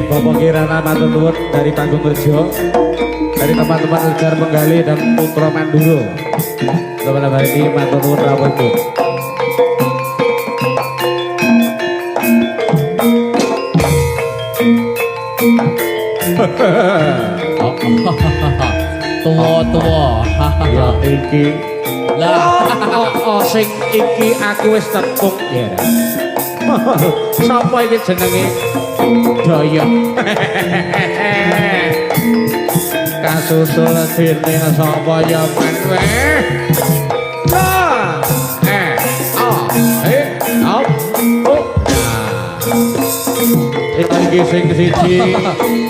Bapak Kirana matur nuwun dari Panggung Rejo, dari teman-teman Ujar Penggali dan Putra Manduro. Teman-teman hari ini matur nuwun rawuh ibu. Tua. Ya iki lah sing iki aku wis tepung ya. Sapa iki jenenge? Daya. Kasusul dening sapa ya manwe? Lah, iki sing siji.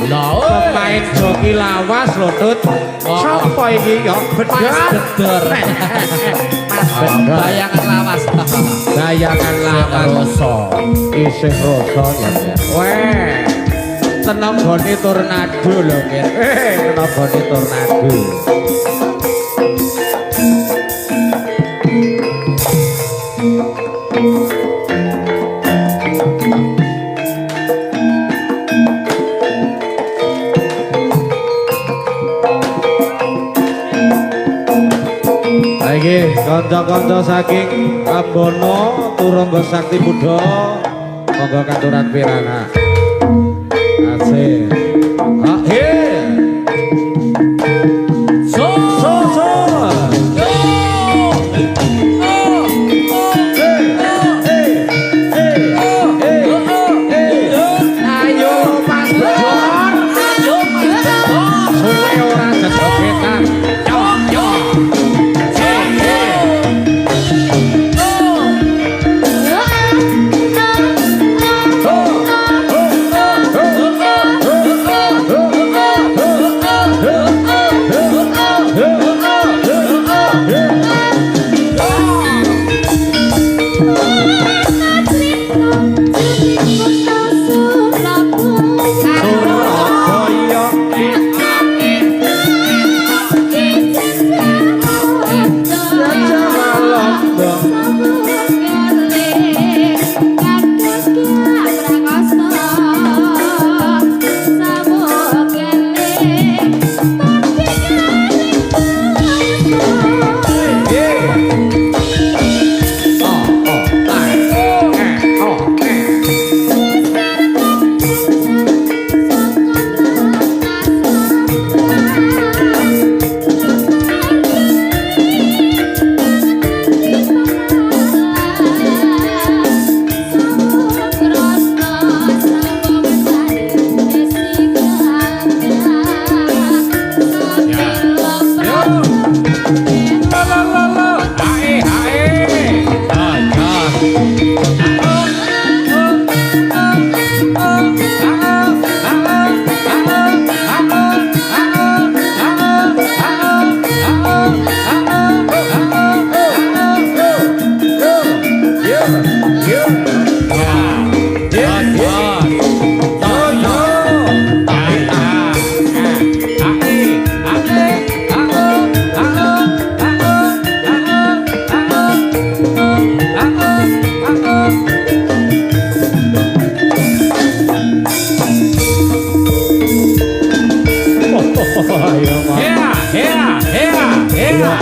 Lah, pemain joki lawas lho, Tut. Sapa iki ya? Bedor. Bayangan lawas. Bayangan lawas. Isih rasa ya. Weh. Tenagane tornado lho, Mir. Tenagane tornado. Iki kanca-kanca saking Ambono Turangga Sakti Buddha monggo katuran pirana. Asih.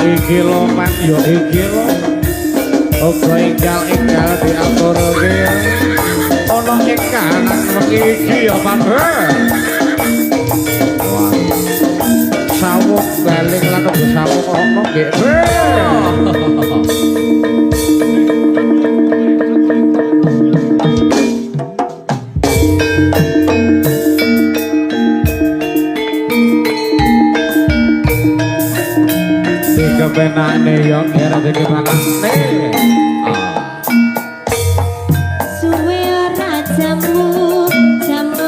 Iki lho Mas, yo iki lho. Uga enggal-enggal diaturke. Ana ing kanan wengi iki ya Pak. Sawuk baling lan uga sawuk ana nggih. Kepenane yo kira dikepakane. Suwe ora jamu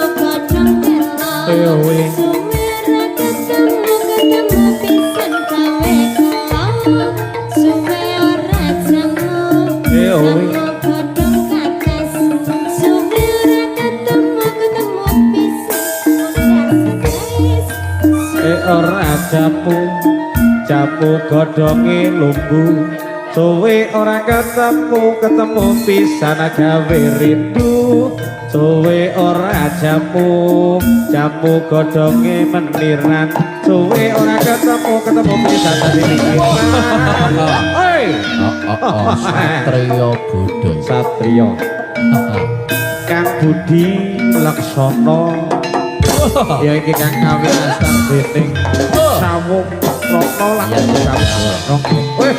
godhong melo. Suwe ora ketemu pisan gawe kelo. Suwe ora jamu godhong kates. Suwe ora ketemu pisan jamu jamu godhonge lumbu suwe ora ketemu pisan gawe rindu suwe ora jamu godhonge meniran suwe ora ketemu pisan dadi oi Satrio Bodho. Satrio Kang Budi Laksana ya iki Kang kawin astan beting sawung rokno lan sawung weh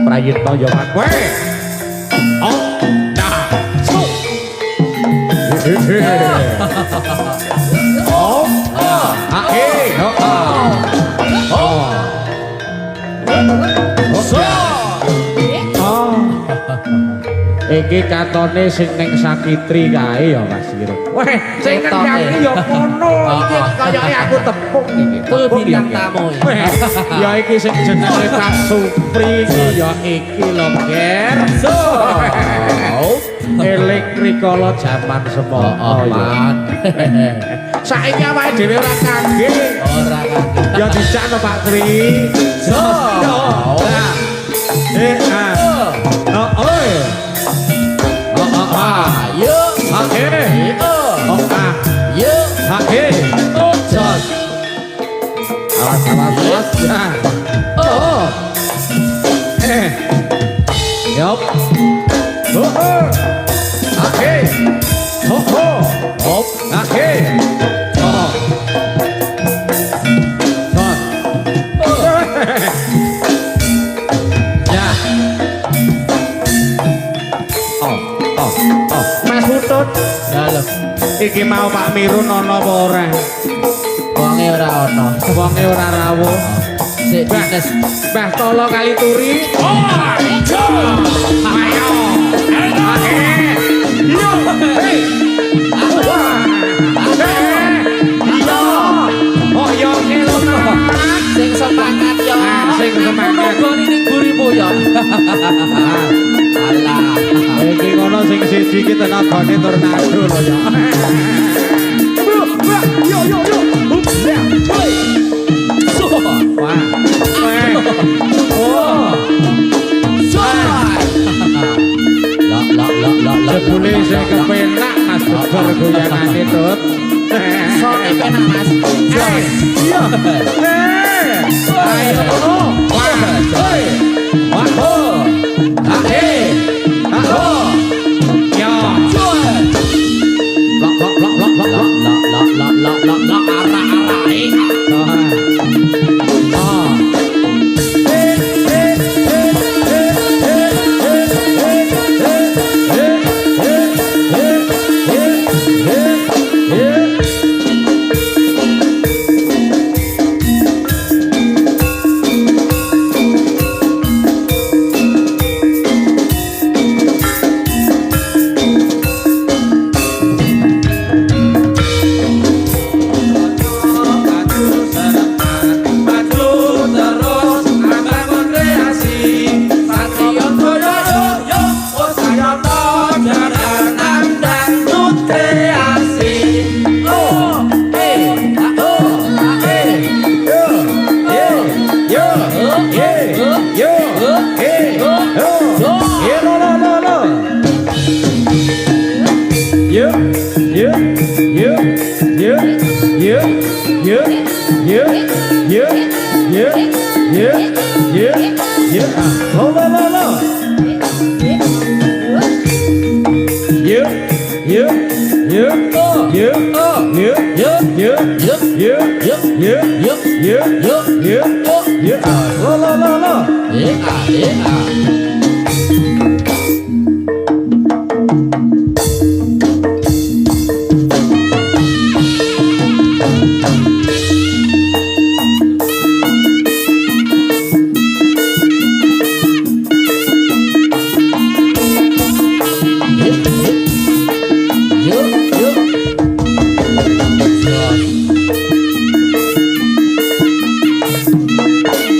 Prayitno yo mak weh nah su iki katone sing ning Sakitri kae ya Mas Irung. Weh, sing ngendang ya ngono iki kayake aku tepung iki. Kuwi bintang tamu. Ya iki sing jenenge Kak Supri iki ya iki lho, Ger. Eling rikala jaman semono. Saiki awake dhewe ora kangge. Ora kangge. Ya dicakno Pak Tri. Yo, Hake, yo, hake, jos. awas, yup, hake, hop, hake, ya, Mas Putut, Halo. iki mau Pak Mirun ana apa ora? Wonge ora ono. Wonge ora rawuh. Sik fitness. Mbah Tolo kali turi. Ayo. Yo. Hei. Oh yo kelo Sing semangat yo. Sing semangat. Nunggu ning burimu yo. Alah. Iki ngono sing siji iki tenagane tornado lho ya. Yo. Wah. Oh. Jebule sing kepenak Mas Beber goyangane Tut. Soke penak Mas. Iya. Ayo. Wah. Hoi. Wah. Ho. Ahe. Aho. Yo. Lok ara-ara.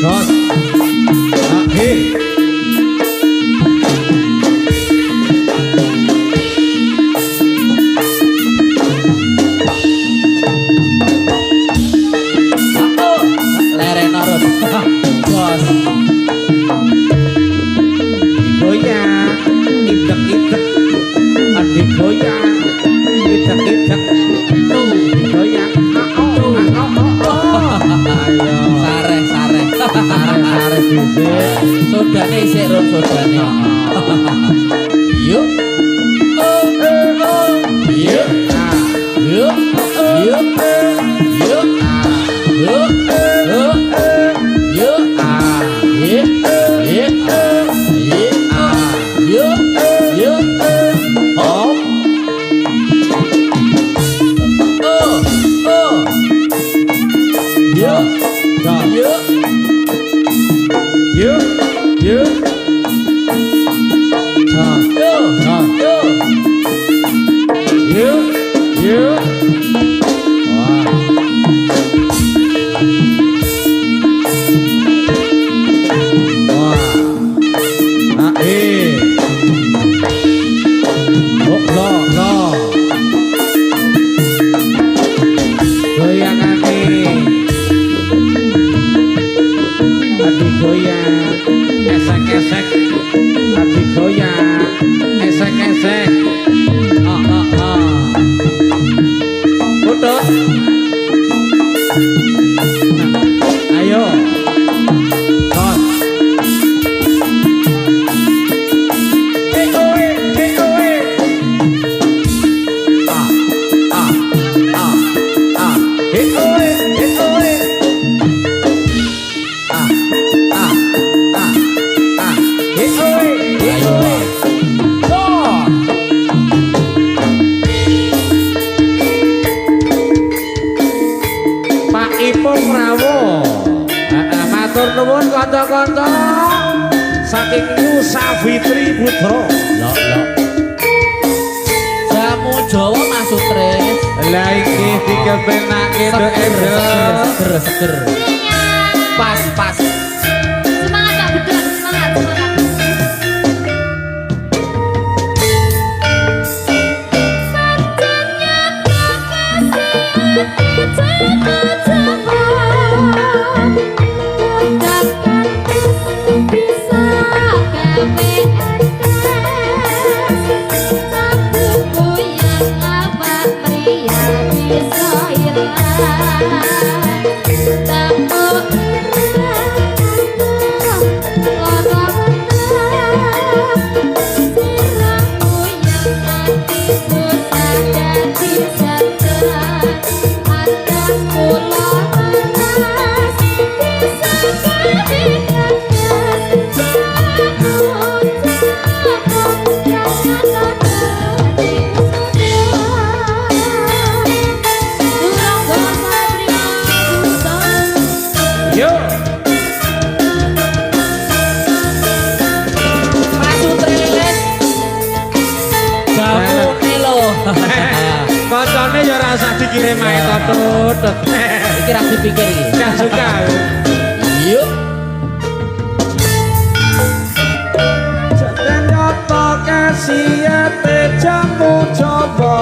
Jos. Akhir. bos. Bos. Goyang, idek-idek. Adik goyang, idek-idek. Tuh, goyang. Ayo. Sare, sare. Sare dhisik. Sodane isik ron sodane. Yuk. Yuk. Yuk. Yuk. Yuk. Yuk. Yuk. Yuk. Yuk. Yuk. Hop. Yuk. Yuk. Yuk, yuk. Yuk, yuk. Wah. Wah. Lo. Goyangane. Adik goyang, esek-esek. Adik goyang, esek-esek. Putut. Ayo. Ton. Oe. Ah. Oe. Pak Ipung Rawo. Matur nuwun kanca-kanca saking Nusa Fitri Putra. Lo. Jamu Jawa masuk tres. Lah iki dikepenake do Seger. Pas. Semangat Kak Bedon, semangat. Koncone ya ora usah dikirim ae to Tut. Iki ra dipikir iki. Gak suka. Yuk. Ternyata kasiate jamu coba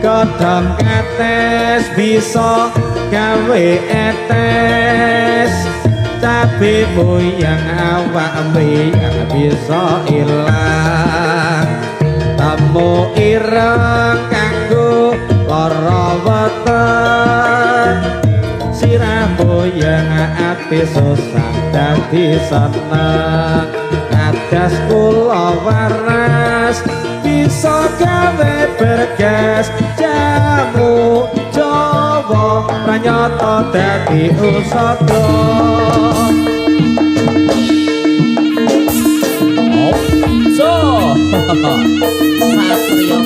kadang ketes bisa gawe etes tapi boyang awak yang bisa ilang tamu ireng kanggo lara weten sirah boyang ati susah dadi seneng adas kula waras bisa gawe bergas jamu Jawa pranyata dadi usada Satrio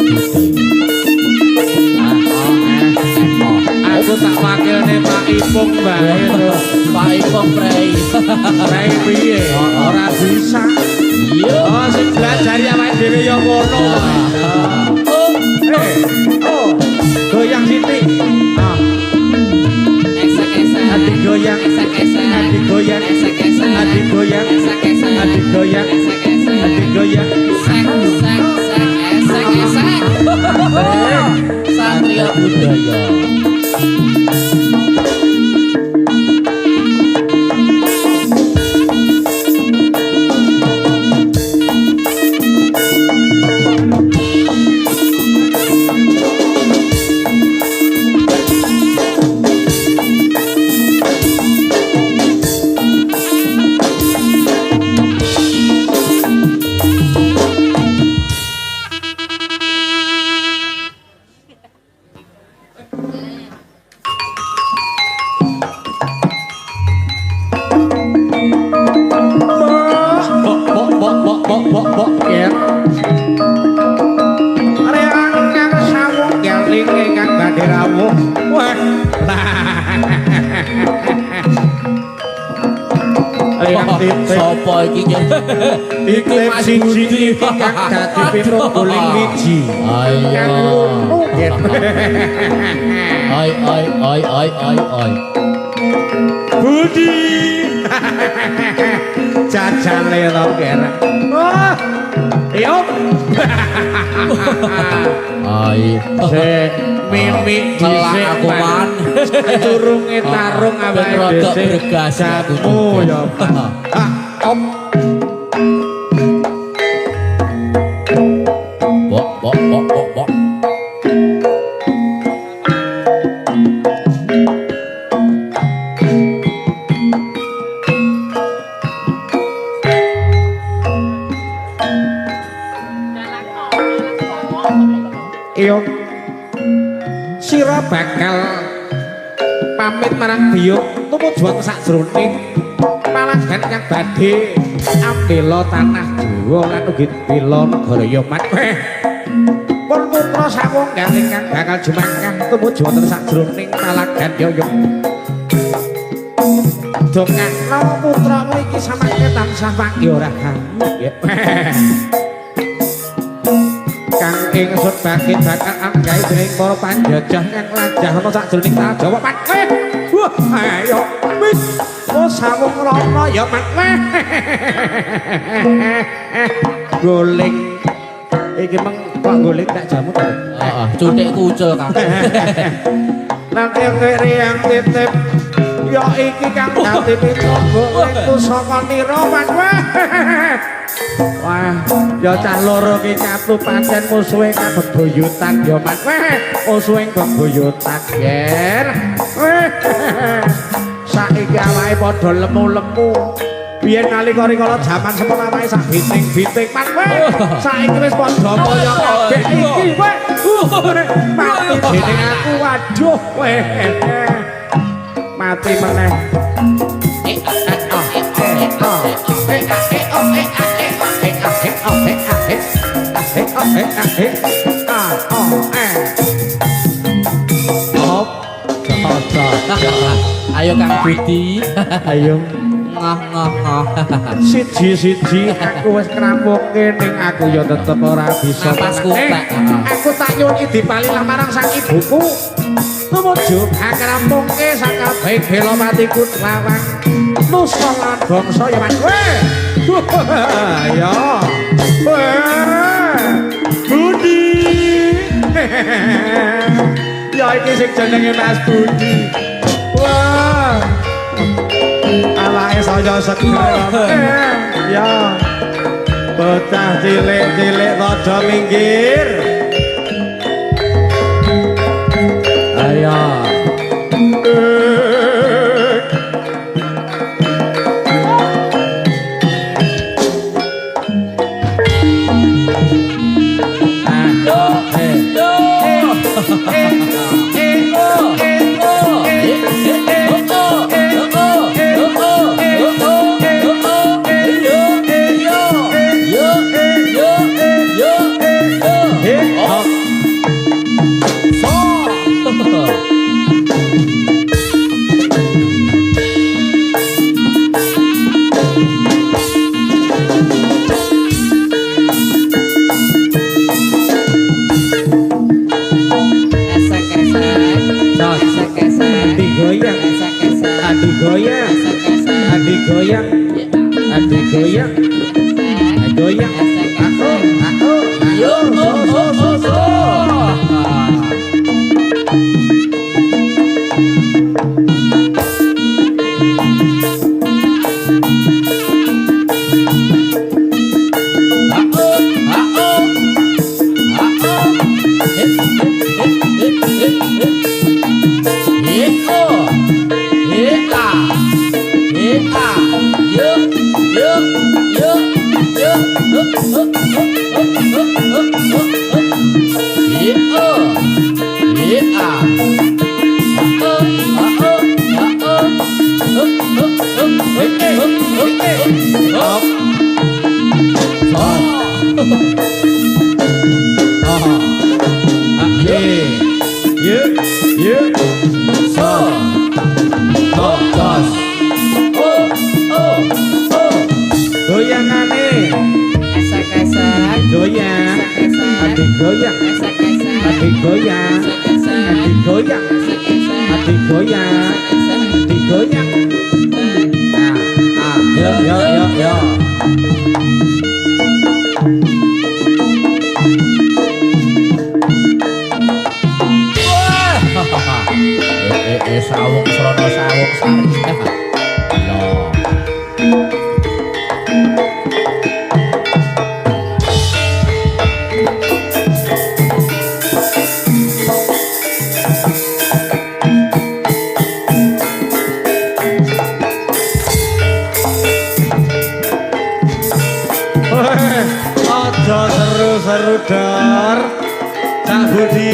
aku tak wakilne Pak Ipung bae lho. Pak Ipung Prei. Prei piye ora bisa Iya. oh sing belajari awake dhewe ya ngono goyang sithik Esek-esek. adik goyang Esek-esek. adik goyang Esek-esek. adik goyang Esek-esek. adik goyang Esek-esek. adik goyang Esek-esek. Satrio Budaya. yang titip Sopo iki yo. titip siji iki kang dadi pitungguling wiji Ayo. Oi. Budi jajale to kerek oh yo Ai. mimik Celak dhisik aku man. turunge tarung awake Rodok dhisik bergas aku jatmu juga. ya op Bok. iyo sira bakal pamit marang biyung tumuju sakjroning palagan kang badhe ambela tanah Jawa lan ugi bela negara Yaman pun putra sawunggal ingkang bakal jumangkah tumuju wonten sakjroning palagan Yoyong dongakno putramu iki samangke tansah panggi ora nggih kang ingsun bakit bakal anggahe dening para panjajah kang lajah ana sakjroning tanah Jawa Pak. Wah, ayo wis sawung rono ya Pak. Goling iki meng kok goling tak jamu to. Heeh, cuthik kucul Kang. Nanti yang titip ya iki kang dadi pitungguling pusaka nira Pak. Wah, ya cah loro ki catu pancen musuhe kabebuyutan ya Mas. Musuhe kabebuyutan, Ger. Saiki awake padha lemu-lemu. Biyen nalika rikala jaman semono awake sak biting-biting, Mas. Saiki wis padha kaya kabeh iki, weh. Mati dening aku, waduh, weh. Mati meneh. Ayo Kang Budi. Ayo Ngoh. siji-siji aku wis krampuke ning aku ya tetep ora bisa Napasku tak. aku tak nyuwun dipalilah marang sang ibuku tumuju krampuke sak kabeh bela matiku lawang nusa lan bangsa ya Mas ya Budi ya iki sing jenenge Mas Budi wah awake saya seger ya bocah cilik-cilik rada minggir ayo goyang digoyang digoyang digoyang digoyang yo sawung srana sawung sari. Lho. Aja seru-seru dor Cak Budi.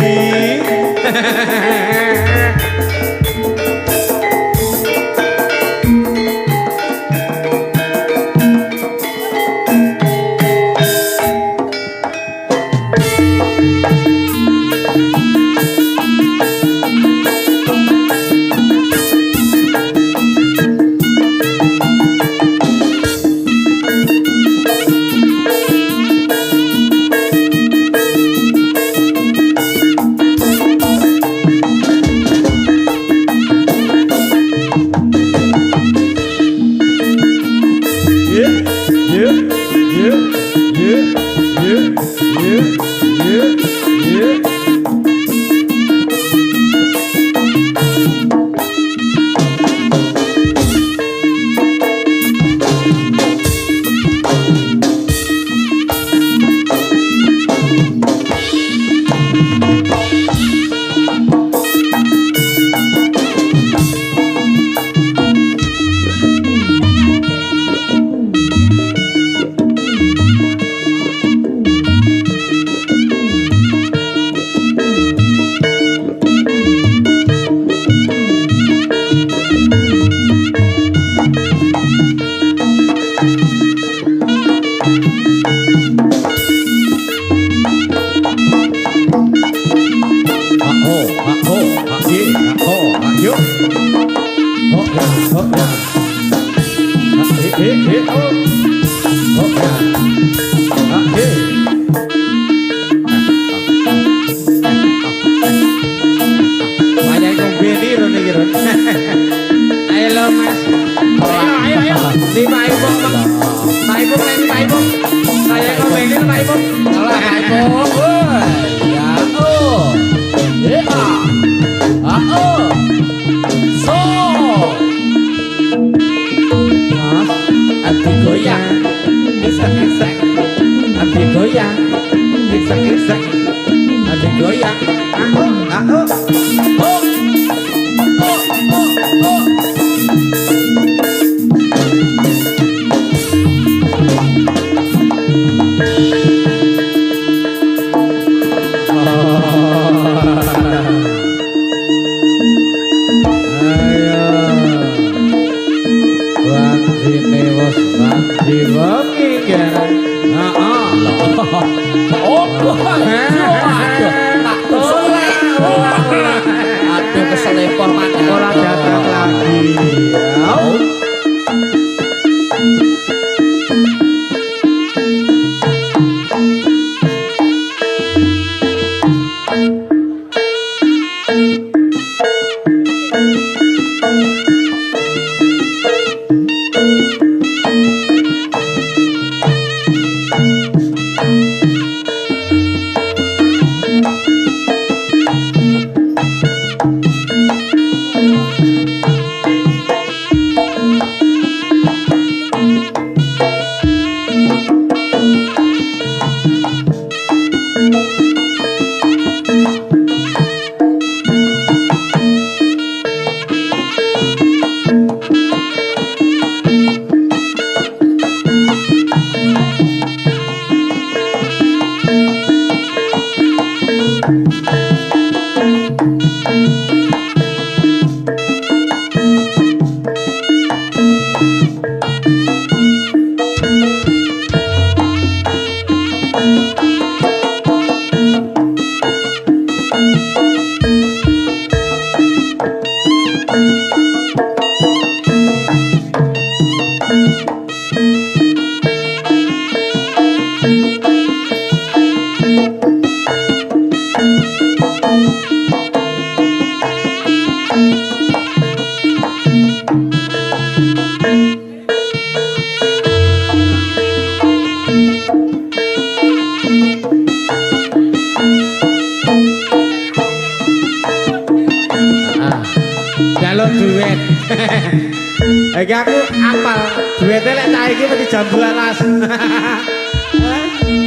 Iki aku apal duwete lek cah iki mesti jambu alas.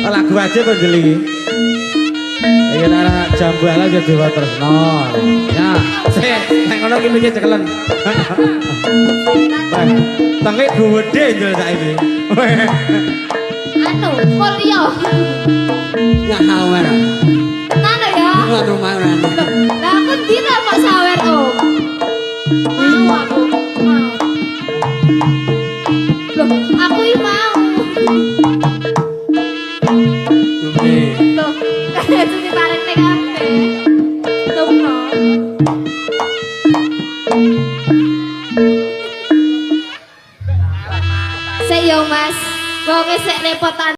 Lagu aja kok jeli iki. Iki nek jambu alas ya dewa tresno. Ya, sik nek ngono ki mikir cekelen. Tenge gede njel saiki. Anu, Korea. Ya hawer. Mana ya? Waduh marah. Lah aku tidak mau sawer om. Mau aku, mau. Loh, aku ini mau. Loh, itu di bareng TKP. Tunggu. Seyo mas, wong sik repotan.